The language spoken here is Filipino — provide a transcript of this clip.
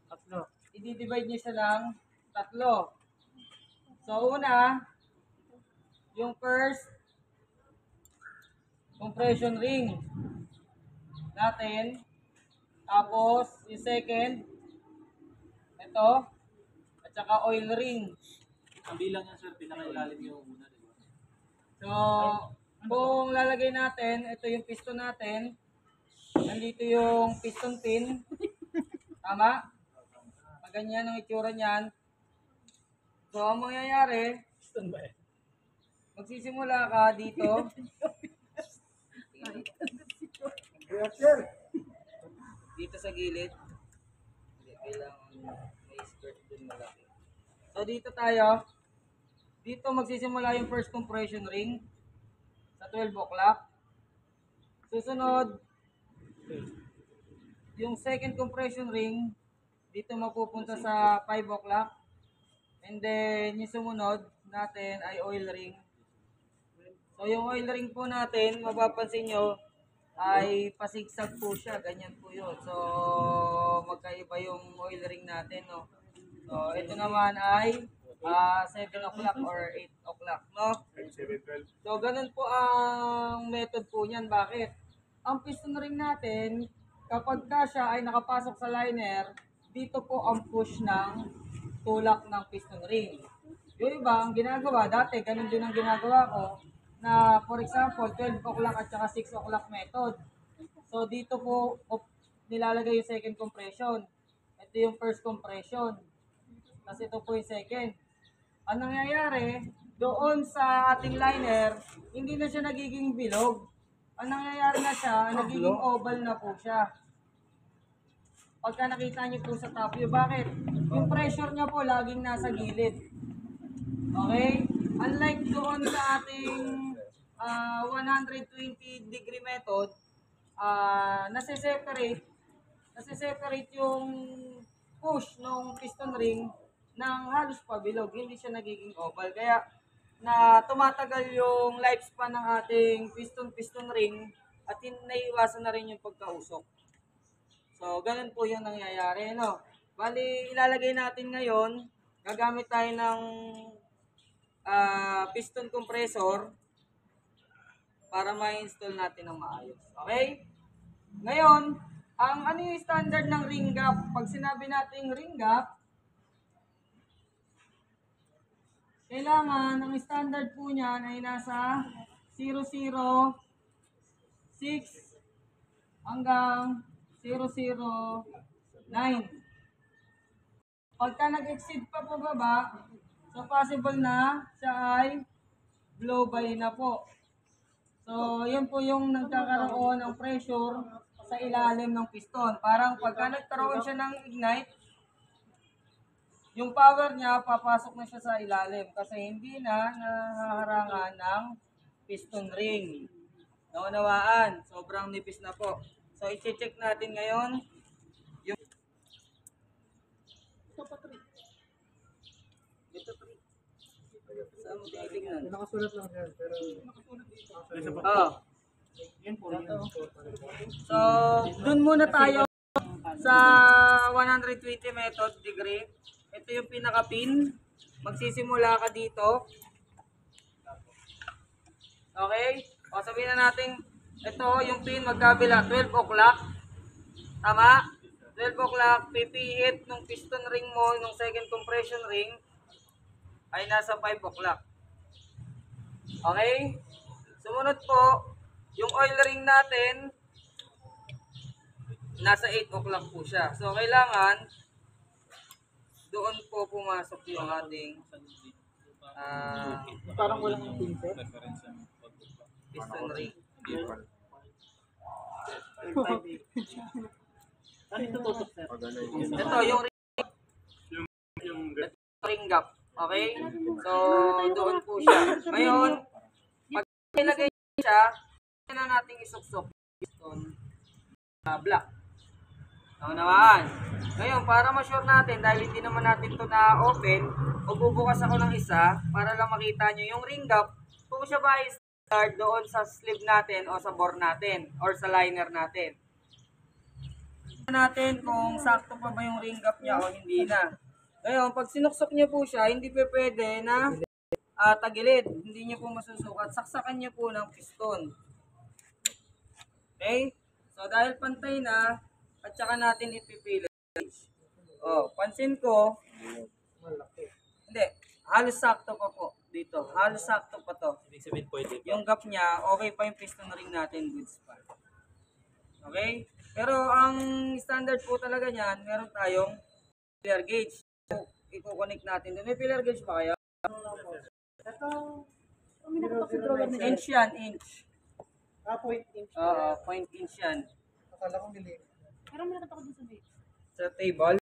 Tatlo. I-divide nyo siya lang tatlo. So, una, yung first compression ring natin. Tapos, yung second, ito, at saka oil ring. Ang bilang yan, sir, pinakailalim yung una, di ba? So, kung lalagay natin, ito yung piston natin. Nandito yung piston pin. Tama? Ganyan ang itsura niyan. So, ang mangyayari, magsisimula ka dito. Dito sa gilid. Kailangan may skirt din malaki. So, dito tayo. Dito magsisimula yung first compression ring sa 12 o'clock. Susunod, yung second compression ring dito mapupunta sa 5 o'clock. And then, yung sumunod natin ay oil ring. So, yung oil ring po natin, mapapansin nyo, ay pasigsag po siya. Ganyan po yun. So, magkaiba yung oil ring natin, no? So, ito naman ay 7 o'clock or 8 o'clock, no? So, ganun po ang method po niyan. Bakit? Ang piston ring natin, kapag ka siya ay nakapasok sa liner, dito po ang push ng tulak ng piston ring. Yung iba, ang ginagawa, dati ganun din ang ginagawa ko, na for example, 12 o'clock at saka 6 o'clock method. So, dito po nilalagay yung second compression. Ito yung first compression. Tapos ito po yung second. Ang nangyayari, doon sa ating liner, hindi na siya nagiging bilog. Ang nangyayari na siya, nagiging oval na po siya. Pagka nakita niyo po sa top view, bakit? Yung pressure niya po laging nasa gilid. Okay? Unlike doon sa ating 120 degree method, nase-separate yung push ng piston ring ng halos pabilog. Hindi siya nagiging oval. Kaya na tumatagal yung lifespan ng ating piston ring at naiiwasan na rin yung pagkausok. So, ganun po yung nangyayari, no? Bali, ilalagay natin ngayon, gagamit tayo ng piston compressor para ma-install natin ng maayos. Okay? Ngayon, ano yung standard ng ring gap? Pag sinabi natin ring gap, kailangan, ang standard po niyan ay nasa 006 hanggang 009. Pagka nag-exceed pa po baba, so possible na siya ay blow by na po. So, yun po yung nagkakaroon ng pressure sa ilalim ng piston. Parang pagka nagkaroon siya ng ignite, yung power niya papasok na siya sa ilalim kasi hindi na nahaharangan ng piston ring. Naunawaan, sobrang nipis na po. So, i-check natin ngayon yung ito 3. Saan mo tinitingnan? Nakasulat lang yan, pero... Yan po. So, dun muna tayo sa 120 method degree. Ito yung pinaka-pin. Magsisimula ka dito. Okay? O, sabihin na natin, ito yung pin magkabila, 12 o'clock. Tama? 12 o'clock, pipihit ng piston ring mo, ng second compression ring, ay nasa 5 o'clock. Okay? Sumunod po, yung oil ring natin, nasa 8 o'clock po siya. So, kailangan, doon po pumasok yung ating Parang walang pinset. piston ring. Ano ito tutok, sir? Ito, yung ring gap. Okay? So, doon po siya. Ngayon, pag ilagay siya, na natin isuksok piston block. Naunawaan. Ngayon, para ma-sure natin, dahil hindi naman natin ito na-open, magbubukas ako ng isa para lang makita nyo yung ring gap kung siya ba ay start doon sa sleeve natin o sa bore natin or sa liner natin. natin kung sakto pa ba yung ring gap niya o hindi na. Ngayon, pag sinuksok niyo po siya, hindi pa pwede na tagilid. Hindi niyo po masusukat. Saksakan niyo po ng piston. Okay? So, dahil pantay na, at saka natin ipipili. Oh, pansin ko, hindi, halos sakto pa po dito. Halos sakto pa to. Ibig sabihin pwede pa. Yung gap niya, okay pa yung piston ring natin, goods pa. Okay? Pero ang standard po talaga niyan, meron tayong filler gauge. So, i-connect natin. May filler gauge ba kayo? Inch yan, inch. Point inch. Oo, point inch yan. Akala ko milim. Sa table.